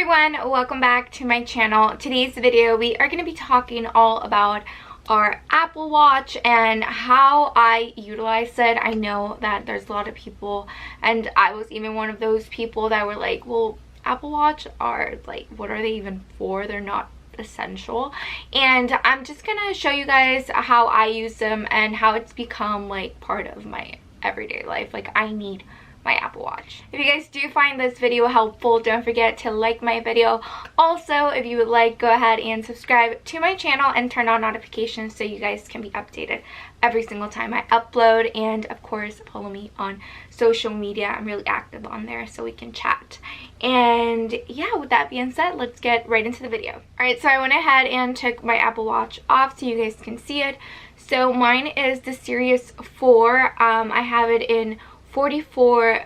everyone, welcome back to my channel. Today's video we are going to be talking all about our Apple Watch and how I utilize it. I know that there's a lot of people, and I was even one of those people that were like, well, Apple Watch are like, what are they even for? They're not essential. And I'm just gonna show you guys how I use them and how it's become like part of my everyday life. Like, I need my Apple Watch. If you guys do find this video helpful, don't forget to like my video. Also, if you would like, go ahead and subscribe to my channel and turn on notifications so you guys can be updated every single time I upload. And of course, follow me on social media. I'm really active on there, so we can chat. And yeah, with that being said, let's get right into the video. Alright, so I went ahead and took my Apple Watch off so you guys can see it. So mine is the Series 4. I have it in 44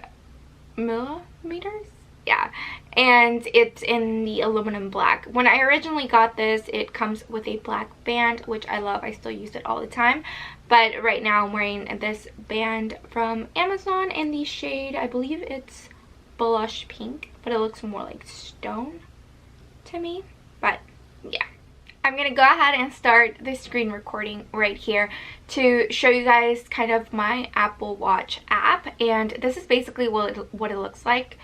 millimeters, yeah, and it's in the aluminum black. When I originally got this, it comes with a black band, which I love. I still use it all the time, but right now I'm wearing this band from Amazon in the shade, I believe it's blush pink, but it looks more like stone to me. But yeah, I'm gonna go ahead and start the screen recording right here to show you guys kind of my Apple Watch app. And this is basically what it looks like.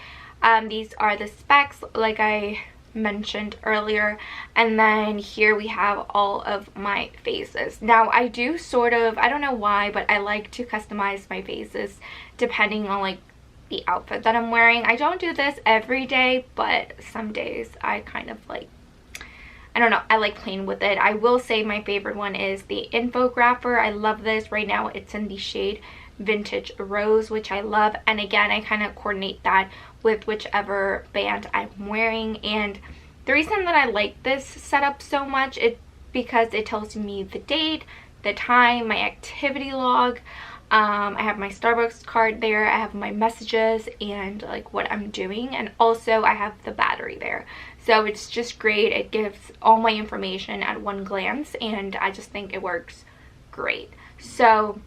These are the specs like I mentioned earlier, and then here we have all of my faces. Now I do sort of, I don't know why, but I like to customize my faces depending on like the outfit that I'm wearing. I don't do this every day, but some days I kind of like, I don't know, I like playing with it. I will say my favorite one is the Infographer. I love this. Right now it's in the shade Vintage Rose, which I love. And again, I kind of coordinate that with whichever band I'm wearing. And the reason that I like this setup so much is because it tells me the date, the time, my activity log. I have my Starbucks card there, I have my messages and like what I'm doing, and also I have the battery there. So it's just great. It gives all my information at one glance, and I just think it works great. So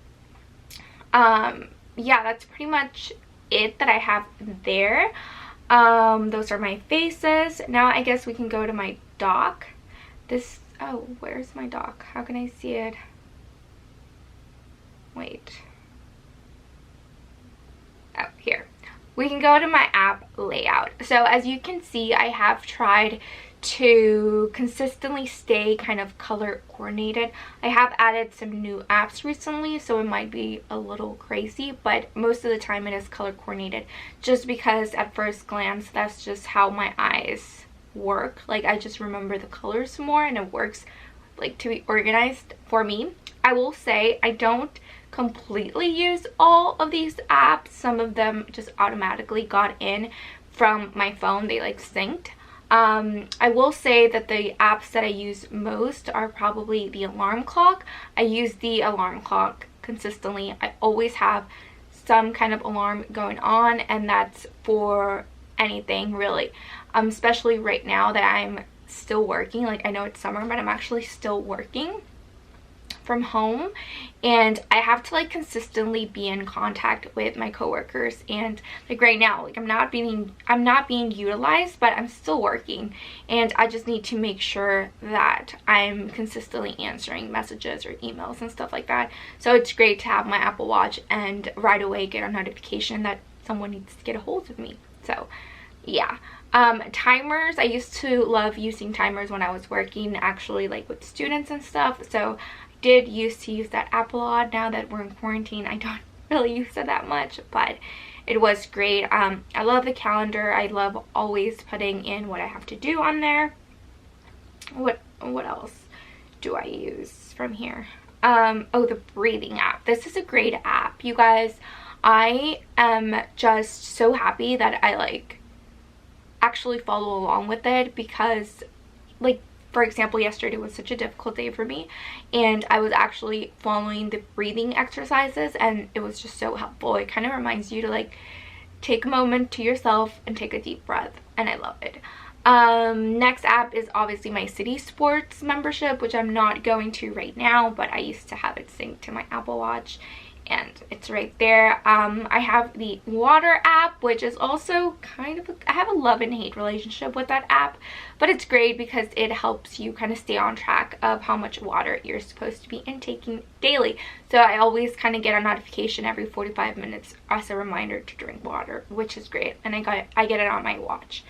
yeah, that's pretty much it that I have there. Those are my faces. Now I guess we can go to my dock. Oh, where's my dock? How can I see it? Wait. Oh, here. We can go to my app layout. So as you can see, I have tried to consistently stay kind of color coordinated. I have added some new apps recently, so it might be a little crazy, but most of the time it is color coordinated, just because at first glance that's just how my eyes work. Like, I just remember the colors more, and it works like to be organized for me. I will say I don't completely use all of these apps. Some of them just automatically got in from my phone. They like synced. I will say that the apps that I use most are probably the alarm clock. I use the alarm clock consistently. I always have some kind of alarm going on, and that's for anything really. Especially right now that I'm still working. Like, I know it's summer, but I'm actually still working from home, and I have to like consistently be in contact with my coworkers. And like right now, like I'm not being utilized, but I'm still working, and I just need to make sure that I'm consistently answering messages or emails and stuff like that. So it's great to have my Apple Watch and right away get a notification that someone needs to get a hold of me. So yeah. Timers, I used to love using timers when I was working, actually, like with students and stuff. So did used to use that app a lot. Now that we're in quarantine, I don't really use it that much, but it was great. I love the calendar. I love always putting in what I have to do on there. What else do I use from here? Oh, the breathing app. This is a great app, you guys. I am just so happy that I like actually follow along with it, because like, for example, yesterday was such a difficult day for me, and I was actually following the breathing exercises, and it was just so helpful. It kind of reminds you to like take a moment to yourself and take a deep breath, and I love it. Next app is obviously my City Sports membership, which I'm not going to right now, but I used to have it synced to my Apple Watch. and it's right there. I have the water app, which is also kind of I have a love and hate relationship with that app, but it's great because it helps you kind of stay on track of how much water you're supposed to be intaking daily. So I always kind of get a notification every 45 minutes as a reminder to drink water, which is great, and I get it on my watch.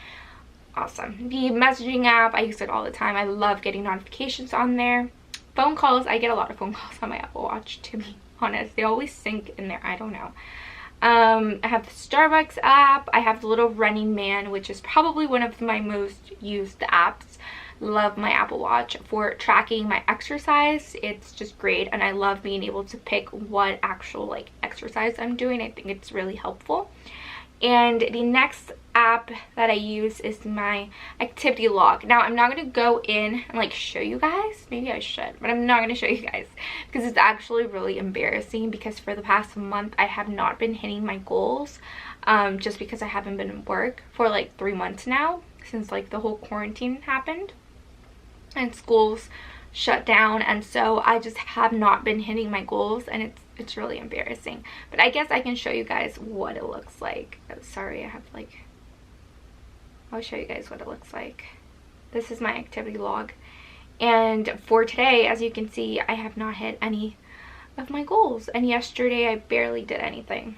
Awesome. The messaging app, I use it all the time. I love getting notifications on there. Phone calls, I get a lot of phone calls on my Apple Watch, to be honest. They always sync in there. I don't know. I have the Starbucks app. I have the little Running Man, which is probably one of my most used apps. Love my Apple Watch for tracking my exercise. It's just great, and I love being able to pick what actual like exercise I'm doing. I think it's really helpful. And the next app that I use is my activity log. Now, I'm not going to go in and like show you guys. Maybe I should, but I'm not going to show you guys because it's actually really embarrassing, because for the past month I have not been hitting my goals just because I haven't been at work for like 3 months now, since like the whole quarantine happened and schools shut down, and so I just have not been hitting my goals, and it's really embarrassing. But I guess I can show you guys what it looks like. Oh, sorry, I'll show you guys what it looks like. This is my activity log, and for today, as you can see, I have not hit any of my goals, and yesterday I barely did anything.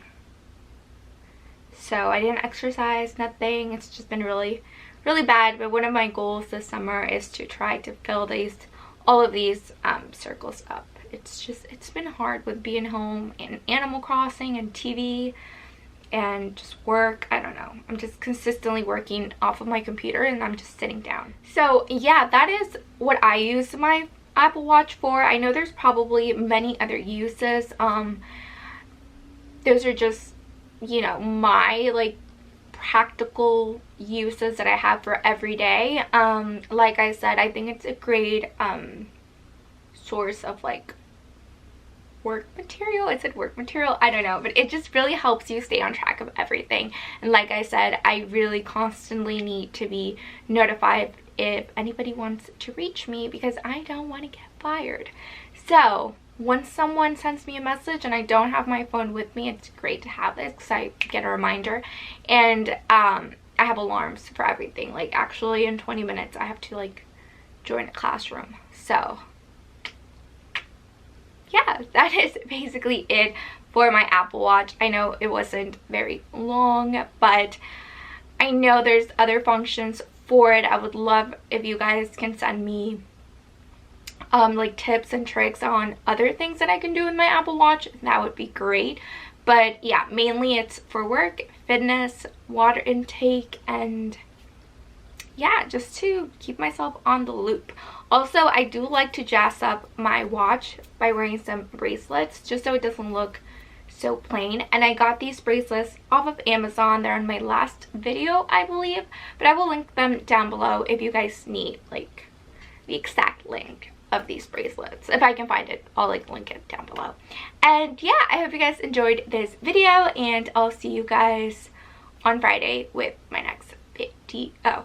So I didn't exercise, nothing. It's just been really bad. But one of my goals this summer is to try to fill all of these circles up. It's been hard with being home and Animal Crossing and TV and just work. I don't know. I'm just consistently working off of my computer and I'm just sitting down. So yeah, that is what I use my Apple Watch for. I know there's probably many other uses. Those are just, you know, my like practical uses that I have for every day. Like I said, I think it's a great source of like work material. I said work material, I don't know, but it just really helps you stay on track of everything. And like I said, I really constantly need to be notified if anybody wants to reach me, because I don't want to get fired. So once someone sends me a message and I don't have my phone with me, it's great to have this because I get a reminder. And I have alarms for everything. Like actually in 20 minutes I have to like join a classroom. So yeah, that is basically it for my Apple Watch. I know it wasn't very long, but I know there's other functions for it. I would love if you guys can send me like tips and tricks on other things that I can do with my Apple Watch. That would be great. But yeah, mainly it's for work, fitness, water intake, and yeah, just to keep myself on the loop. Also, I do like to jazz up my watch by wearing some bracelets just so it doesn't look so plain. And I got these bracelets off of Amazon. They're in my last video, I believe, but I will link them down below if you guys need like the exact link of these bracelets. If I can find it, I'll like link it down below. And yeah, I hope you guys enjoyed this video, and I'll see you guys on Friday with my next video.